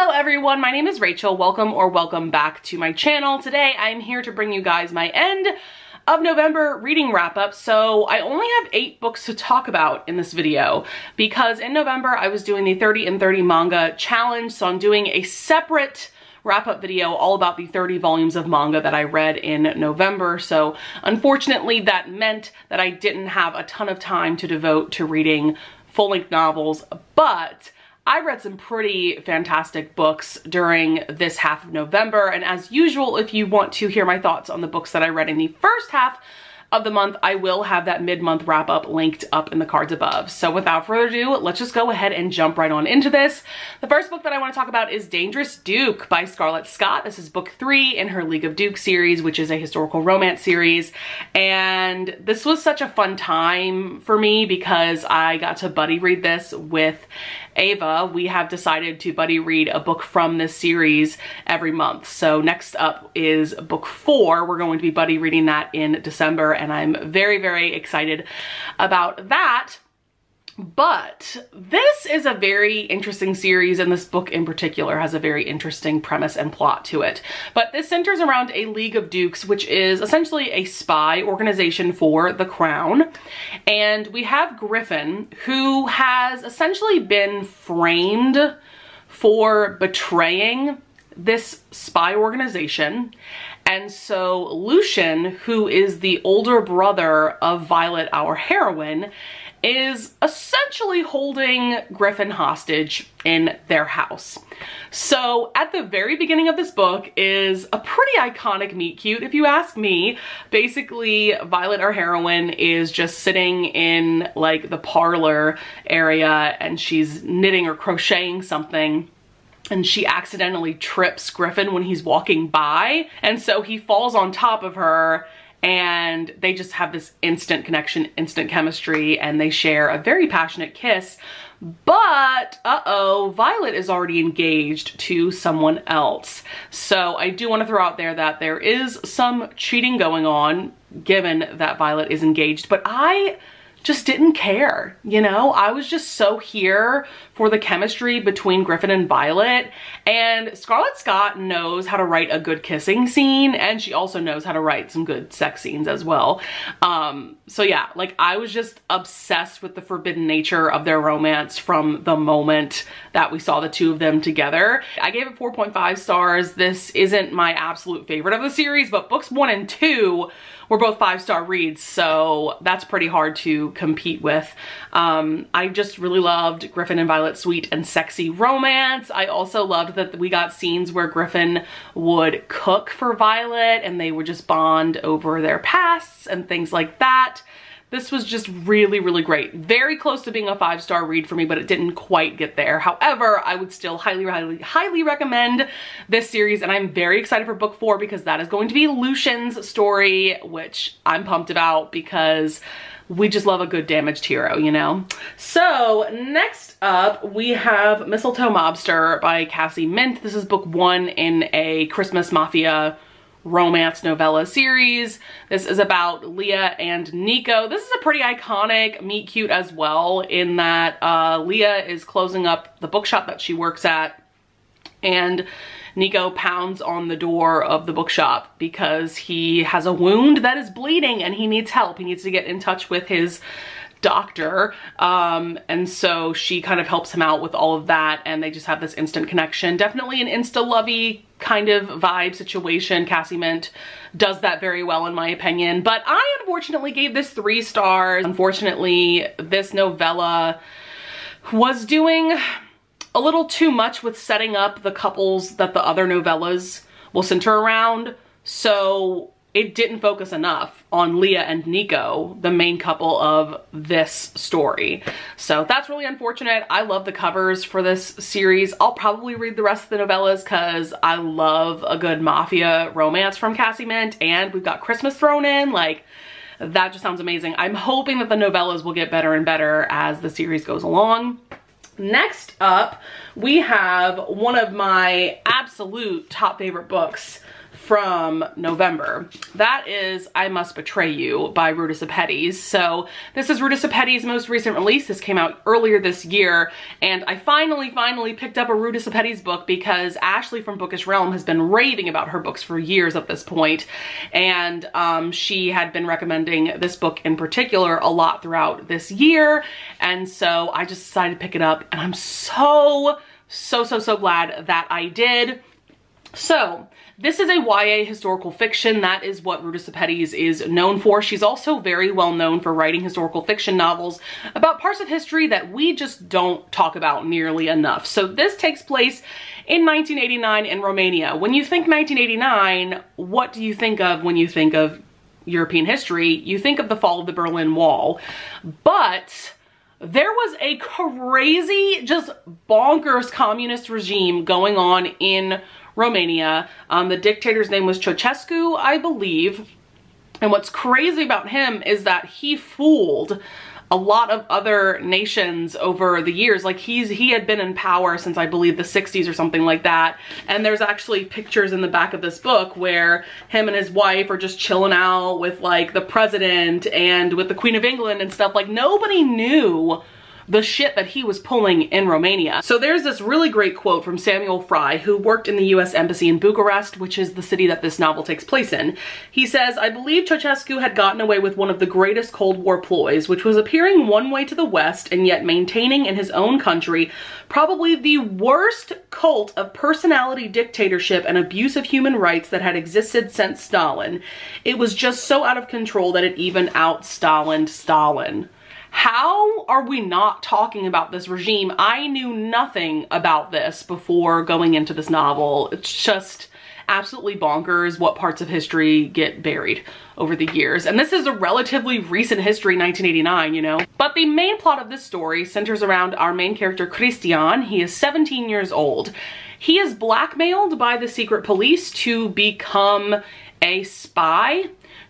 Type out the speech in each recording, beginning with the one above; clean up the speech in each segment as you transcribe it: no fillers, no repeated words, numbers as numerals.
Hello everyone, my name is Rachel. Welcome back to my channel. Today I'm here to bring you guys my end of November reading wrap up. So I only have 8 books to talk about in this video because in November I was doing the 30 in 30 manga challenge. So I'm doing a separate wrap up video all about the 30 volumes of manga that I read in November. So unfortunately that meant that I didn't have a ton of time to devote to reading full-length novels, but I read some pretty fantastic books during this half of November, and as usual, if you want to hear my thoughts on the books that I read in the first half of the month, I will have that mid-month wrap-up linked up in the cards above. So without further ado, let's just go ahead and jump right on into this. The first book that I want to talk about is Dangerous Duke by Scarlett Scott. This is book 3 in her League of Dukes series, which is a historical romance series. And this was such a fun time for me because I got to buddy read this with Ava. We have decided to buddy read a book from this series every month. So next up is book 4. We're going to be buddy reading that in December, and I'm very, very excited about that. But this is a very interesting series, and this book in particular has a very interesting premise and plot to it. But this centers around a League of Dukes, which is essentially a spy organization for the crown. And we have Griffin, who has essentially been framed for betraying this spy organization. And so Lucian, who is the older brother of Violet, our heroine, is essentially holding Griffin hostage in their house. So at the very beginning of this book is a pretty iconic meet cute, if you ask me. Basically, Violet, our heroine, is just sitting in like the parlor area and she's knitting or crocheting something. And she accidentally trips Griffin when he's walking by. And so he falls on top of her and they just have this instant connection, instant chemistry, and they share a very passionate kiss. But, uh-oh, Violet is already engaged to someone else. So I do want to throw out there that there is some cheating going on, given that Violet is engaged, but I just didn't care, you know? I was just so here for the chemistry between Griffin and Violet, and Scarlett Scott knows how to write a good kissing scene, and she also knows how to write some good sex scenes as well. So yeah, like I was just obsessed with the forbidden nature of their romance from the moment that we saw the two of them together. I gave it 4.5 stars. This isn't my absolute favorite of the series, but books 1 and 2 were both 5-star reads, so that's pretty hard to compete with. I just really loved Griffin and Violet's sweet and sexy romance. I also loved that we got scenes where Griffin would cook for Violet and they would just bond over their pasts and things like that. This was just really, really great. Very close to being a 5-star read for me, but it didn't quite get there. However, I would still highly recommend this series, and I'm very excited for book 4 because that is going to be Lucian's story, which I'm pumped about because we just love a good damaged hero, you know? So next up, we have Mistletoe Mobster by Cassie Mint. This is book 1 in a Christmas Mafia romance novella series. This is about Leah and Nico. This is a pretty iconic meet cute as well, in that Leah is closing up the bookshop that she works at, and Nico pounds on the door of the bookshop because he has a wound that is bleeding and he needs help. He needs to get in touch with his doctor, and so she kind of helps him out with all of that, and they just have this instant connection. Definitely an insta-lovey kind of vibe situation. Cassie Mint does that very well in my opinion, but I unfortunately gave this 3 stars. Unfortunately, this novella was doing a little too much with setting up the couples that the other novellas will center around, so it didn't focus enough on Leah and Nico, the main couple of this story. So that's really unfortunate. I love the covers for this series. I'll probably read the rest of the novellas because I love a good mafia romance from Cassie Mint, and we've got Christmas thrown in. Like, that just sounds amazing. I'm hoping that the novellas will get better and better as the series goes along. Next up, we have one of my absolute top favorite books from November. That is I Must Betray You by Ruta Sepetys. So this is Ruta Sepetys' most recent release. This came out earlier this year, and I finally picked up a Ruta Sepetys book because Ashley from Bookish Realm has been raving about her books for years at this point, and she had been recommending this book in particular a lot throughout this year, and so I just decided to pick it up, and I'm so glad that I did. So this is a YA historical fiction. That is what Ruta Sepetys is known for. She's also very well known for writing historical fiction novels about parts of history that we just don't talk about nearly enough. So this takes place in 1989 in Romania. When you think 1989, what do you think of when you think of European history? You think of the fall of the Berlin Wall. But there was a crazy, just bonkers communist regime going on in Romania. The dictator's name was Ceausescu, I believe. And what's crazy about him is that he fooled a lot of other nations over the years. Like he had been in power since I believe the 60s or something like that. And there's actually pictures in the back of this book where him and his wife are just chilling out with like the president and with the Queen of England and stuff. Like nobody knew the shit that he was pulling in Romania. So there's this really great quote from Samuel Fry, who worked in the US Embassy in Bucharest, which is the city that this novel takes place in. He says, "I believe Ceausescu had gotten away with one of the greatest Cold War ploys, which was appearing one way to the West and yet maintaining in his own country probably the worst cult of personality dictatorship and abuse of human rights that had existed since Stalin. It was just so out of control that it even out-Stalined Stalin." How are we not talking about this regime? I knew nothing about this before going into this novel. It's just absolutely bonkers what parts of history get buried over the years. And this is a relatively recent history, 1989, you know. But the main plot of this story centers around our main character, Christian. He is 17 years old. He is blackmailed by the secret police to become a spy,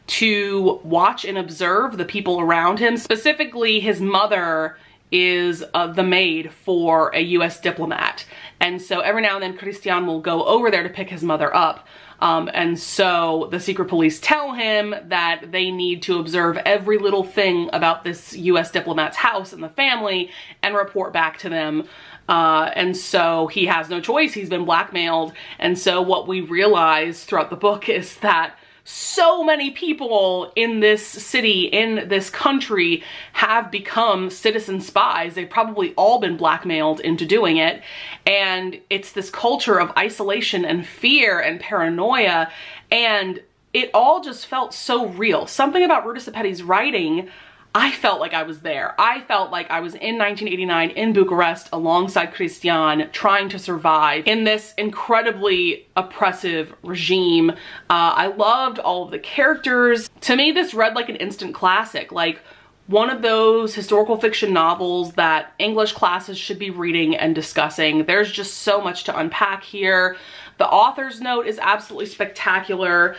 to watch and observe the people around him. Specifically, his mother is the maid for a US diplomat. And so every now and then Christian will go over there to pick his mother up. And so the secret police tell him that they need to observe every little thing about this US diplomat's house and the family and report back to them. And so he has no choice. He's been blackmailed. And so what we realize throughout the book is that so many people in this city, in this country, have become citizen spies. They've probably all been blackmailed into doing it. And it's this culture of isolation and fear and paranoia. And it all just felt so real. Something about Ruta Sepetys' writing, I felt like I was there. I felt like I was in 1989 in Bucharest alongside Christian, trying to survive in this incredibly oppressive regime. I loved all of the characters. To me, this read like an instant classic, like one of those historical fiction novels that English classes should be reading and discussing. There's just so much to unpack here. The author's note is absolutely spectacular.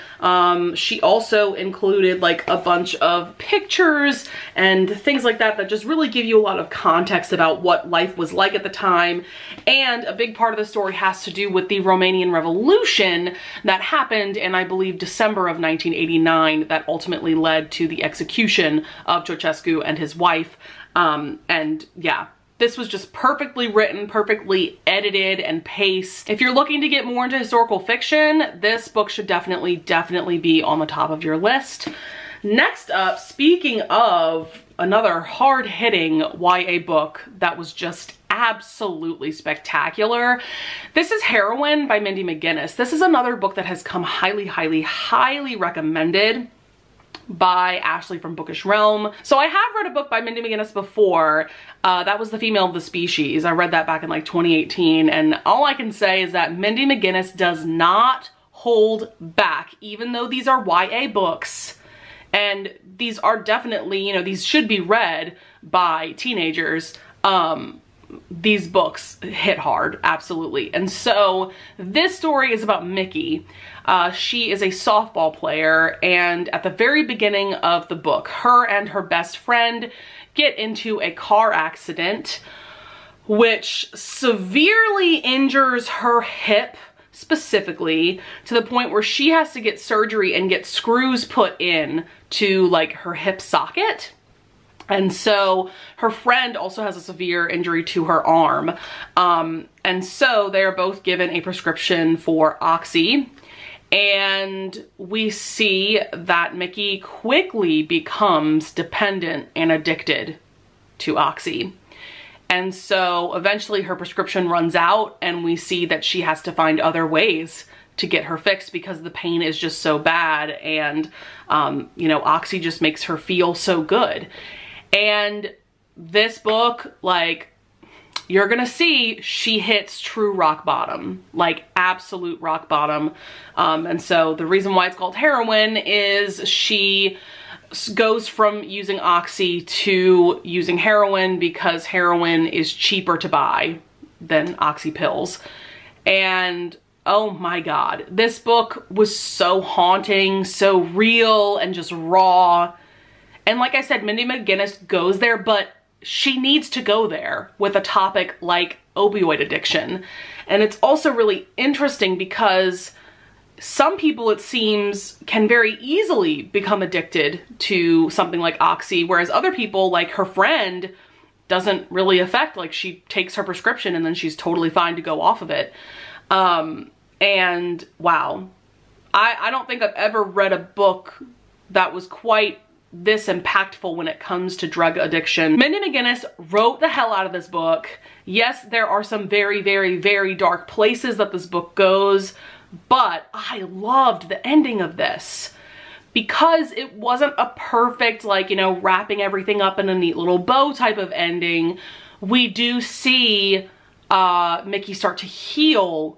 She also included like a bunch of pictures and things like that that just really give you a lot of context about what life was like at the time. And a big part of the story has to do with the Romanian Revolution that happened in, I believe, December of 1989 that ultimately led to the execution of Ceausescu and his wife. And yeah, this was just perfectly written, perfectly edited and paced. If you're looking to get more into historical fiction, this book should definitely be on the top of your list. Next up, speaking of another hard-hitting YA book that was just absolutely spectacular, this is Heroine by Mindy McGinnis. This is another book that has come highly recommended by Ashley from Bookish Realm. So I have read a book by Mindy McGinnis before. That was The Female of the Species. I read that back in like 2018, and all I can say is that Mindy McGinnis does not hold back, even though these are YA books. And these are definitely, you know, these should be read by teenagers. These books hit hard, absolutely. And so this story is about Mickey. She is a softball player, and at the very beginning of the book, her and her best friend get into a car accident which severely injures her hip, specifically, to the point where she has to get surgery and get screws put in to like her hip socket. And so her friend also has a severe injury to her arm. And so they are both given a prescription for Oxy. And we see that Mickey quickly becomes dependent and addicted to Oxy. And so eventually her prescription runs out and we see that she has to find other ways to get her fixed because the pain is just so bad. And, you know, Oxy just makes her feel so good. And this book, like, you're gonna see she hits true rock bottom, like absolute rock bottom. And so the reason why it's called Heroine is she goes from using Oxy to using heroin because heroin is cheaper to buy than Oxy pills. And oh my God, this book was so haunting, so real, and just raw. And like I said, Mindy McGinnis goes there, but she needs to go there with a topic like opioid addiction. And it's also really interesting because some people, it seems, can very easily become addicted to something like Oxy, whereas other people, like her friend, doesn't really affect. Like, she takes her prescription and then she's totally fine to go off of it. And wow, I don't think I've ever read a book that was quite this impactful when it comes to drug addiction. Mindy McGinnis wrote the hell out of this book. Yes, there are some very, very, very dark places that this book goes, but I loved the ending of this because it wasn't a perfect, like, you know, wrapping everything up in a neat little bow type of ending. We do see Mickey start to heal,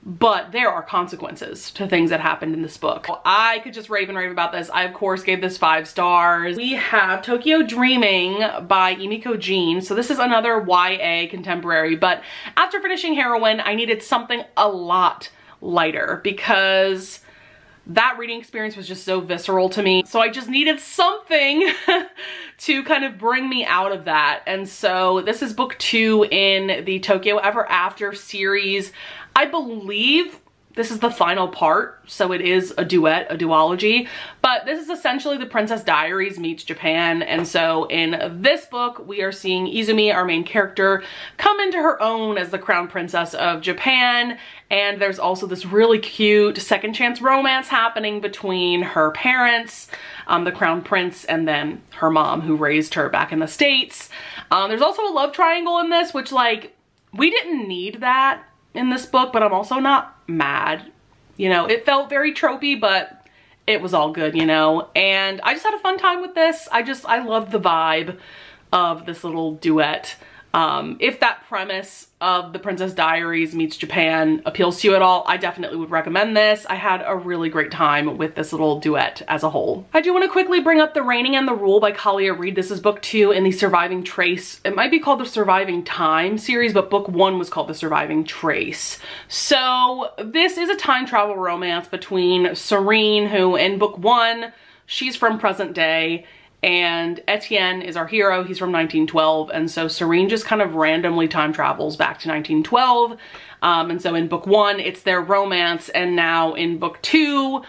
but there are consequences to things that happened in this book. I could just rave and rave about this. I, of course, gave this 5 stars. We have Tokyo Dreaming by Emiko Jean. So this is another YA contemporary, but after finishing Heroine, I needed something a lot lighter because that reading experience was just so visceral to me. So I just needed something to kind of bring me out of that. And so this is book 2 in the Tokyo Ever After series. I believe this is the final part, so it is a duet, a duology, but this is essentially The Princess Diaries meets Japan. And so in this book, we are seeing Izumi, our main character, come into her own as the crown princess of Japan. And there's also this really cute second chance romance happening between her parents, the crown prince, and then her mom who raised her back in the States. There's also a love triangle in this, which, like, we didn't need that in this book, but I'm also not mad. You know, it felt very tropey, but it was all good, you know? And I just had a fun time with this. I loved the vibe of this little duet. If that premise of The Princess Diaries meets Japan appeals to you at all, I definitely would recommend this. I had a really great time with this little duet as a whole. I do want to quickly bring up The Reigning and the Rule by Kalia Reed. This is book 2 in the Surviving Trace. It might be called the Surviving Time series, but book 1 was called the Surviving Trace. So this is a time travel romance between Serene, who in book 1, she's from present day, and Etienne is our hero. He's from 1912. And so Serene just kind of randomly time travels back to 1912. And so in book 1, it's their romance. And now in book 2,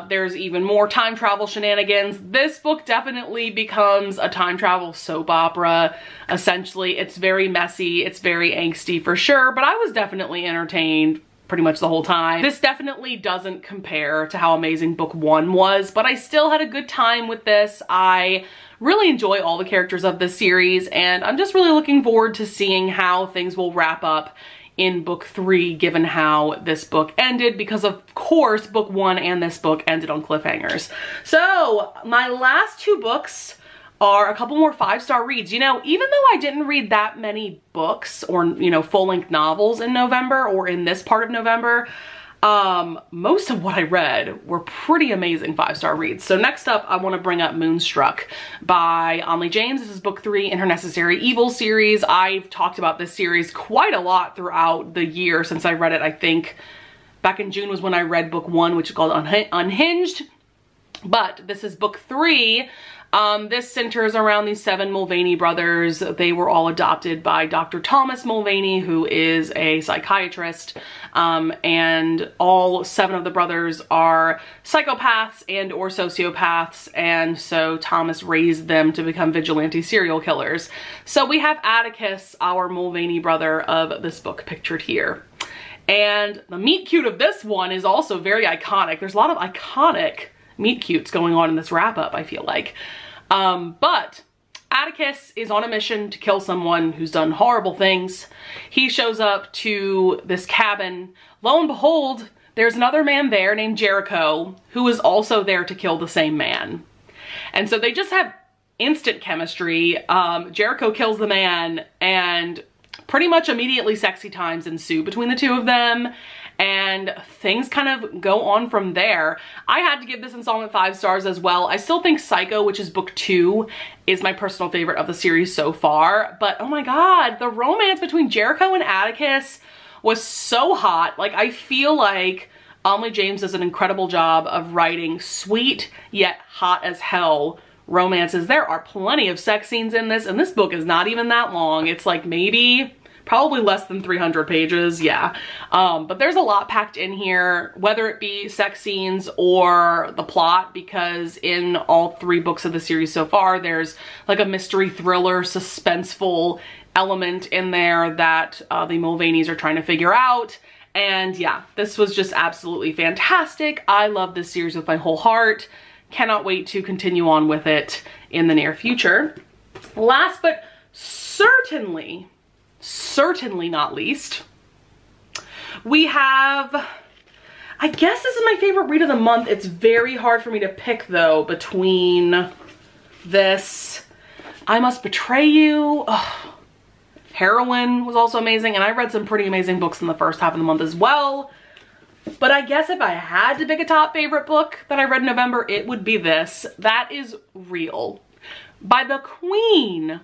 there's even more time travel shenanigans. This book definitely becomes a time travel soap opera. Essentially, it's very messy. It's very angsty for sure, but I was definitely entertained pretty much the whole time. This definitely doesn't compare to how amazing book 1 was, but I still had a good time with this. I really enjoy all the characters of this series, and I'm just really looking forward to seeing how things will wrap up in book 3, given how this book ended, because of course book 1 and this book ended on cliffhangers. So my last 2 books are a couple more 5-star reads. You know, even though I didn't read that many books or, you know, full-length novels in November or in this part of November, most of what I read were pretty amazing 5-star reads. So next up, I want to bring up Moonstruck by Onley James. This is book 3 in her Necessary Evil series. I've talked about this series quite a lot throughout the year since I read it. I think back in June was when I read book 1, which is called Unhinged. But this is book 3 This centers around these 7 Mulvaney brothers. They were all adopted by Dr. Thomas Mulvaney, who is a psychiatrist, and all 7 of the brothers are psychopaths and or sociopaths, and so Thomas raised them to become vigilante serial killers. So we have Atticus, our Mulvaney brother of this book, pictured here. And the meet cute of this one is also very iconic. There's a lot of iconic meet cutes going on in this wrap-up, I feel like. But Atticus is on a mission to kill someone who's done horrible things. He shows up to this cabin. Lo and behold, there's another man there named Jericho who is also there to kill the same man. And so they just have instant chemistry. Jericho kills the man, and pretty much immediately sexy times ensue between the two of them, and things kind of go on from there. I had to give this installment 5 stars as well. I still think Psycho, which is book 2, is my personal favorite of the series so far, but oh my god, the romance between Jericho and Atticus was so hot. Like, I feel like Amelie James does an incredible job of writing sweet yet hot as hell romances. There are plenty of sex scenes in this, and this book is not even that long. It's like maybe probably less than 300 pages, yeah. But there's a lot packed in here, whether it be sex scenes or the plot, because in all 3 books of the series so far, there's like a mystery thriller, suspenseful element in there that the Mulvaneys are trying to figure out. And yeah, this was just absolutely fantastic. I love this series with my whole heart. Cannot wait to continue on with it in the near future. Last but certainly not least, we have, I guess this is my favorite read of the month. It's very hard for me to pick though between this, I Must Betray You. Oh, Heroine was also amazing, and I read some pretty amazing books in the first half of the month as well. But I guess if I had to pick a top favorite book that I read in November, it would be this. That is Real, by the Queen,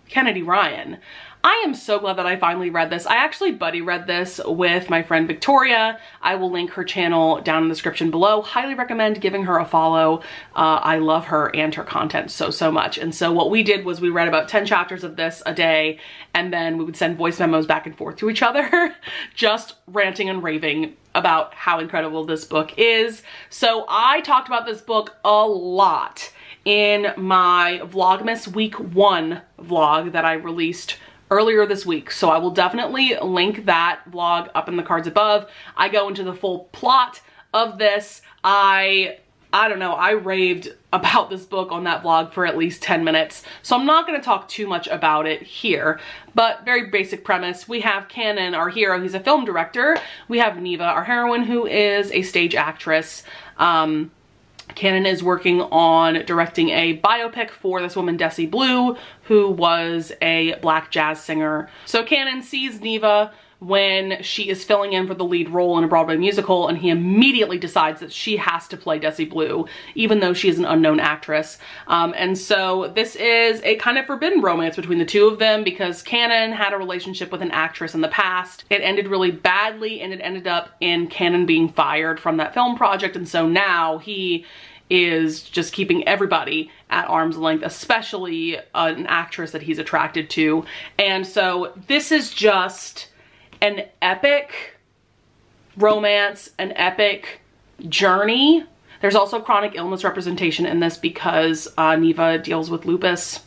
Kennedy Ryan. I am so glad that I finally read this. I actually buddy read this with my friend Victoria. I will link her channel down in the description below. Highly recommend giving her a follow. I love her and her content so much. And so what we did was we read about 10 chapters of this a day, and then we would send voice memos back and forth to each other, just ranting and raving about how incredible this book is. So I talked about this book a lot in my Vlogmas week 1 vlog that I released earlier this week. So I will definitely link that vlog up in the cards above. I go into the full plot of this. I don't know, I raved about this book on that vlog for at least 10 minutes. So I'm not going to talk too much about it here, but very basic premise. We have Cannon, our hero, he's a film director. We have Neva, our heroine, who is a stage actress. Cannon is working on directing a biopic for this woman, Desi Blue, who was a black jazz singer. So Cannon sees Neva when she is filling in for the lead role in a Broadway musical, and he immediately decides that she has to play Desi Blue, even though she is an unknown actress. And so this is a kind of forbidden romance between the two of them, because Cannon had a relationship with an actress in the past. It ended really badly, and it ended up in Cannon being fired from that film project, and so now he is just keeping everybody at arm's length, especially an actress that he's attracted to. And so this is just an epic romance, an epic journey. There's also chronic illness representation in this because Neva deals with lupus.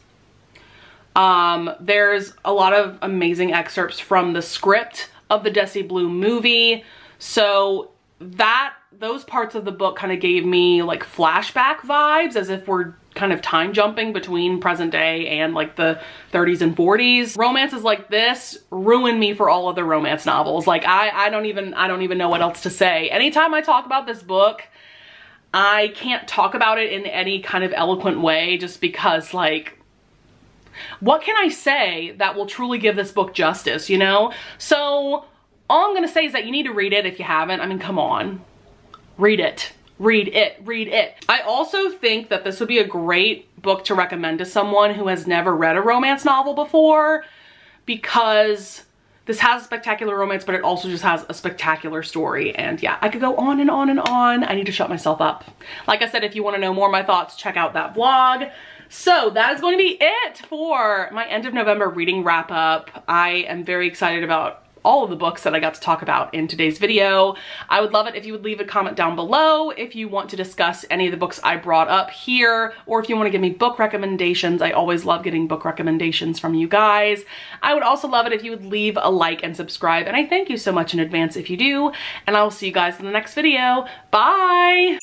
There's a lot of amazing excerpts from the script of the Desi Blue movie. So those parts of the book kind of gave me like flashback vibes, as if we're kind of time jumping between present day and like the 30s and 40s. Romances like this ruin me for all other romance novels. Like I don't even know what else to say. Anytime I talk about this book, I can't talk about it in any kind of eloquent way, just because, like, what can I say that will truly give this book justice, you know? So all I'm gonna say is that you need to read it if you haven't. I mean, come on. Read it. Read it. Read it. I also think that this would be a great book to recommend to someone who has never read a romance novel before, because This has a spectacular romance, but it also just has a spectacular story. And yeah, I could go on and on and on. I need to shut myself up. Like I said, if you want to know more of my thoughts, check out that vlog. So that is going to be it for my end of November reading wrap up. I am very excited about all of the books that I got to talk about in today's video. I would love it if you would leave a comment down below if you want to discuss any of the books I brought up here, or if you want to give me book recommendations. I always love getting book recommendations from you guys. I would also love it if you would leave a like and subscribe, and I thank you so much in advance if you do, and I will see you guys in the next video. Bye!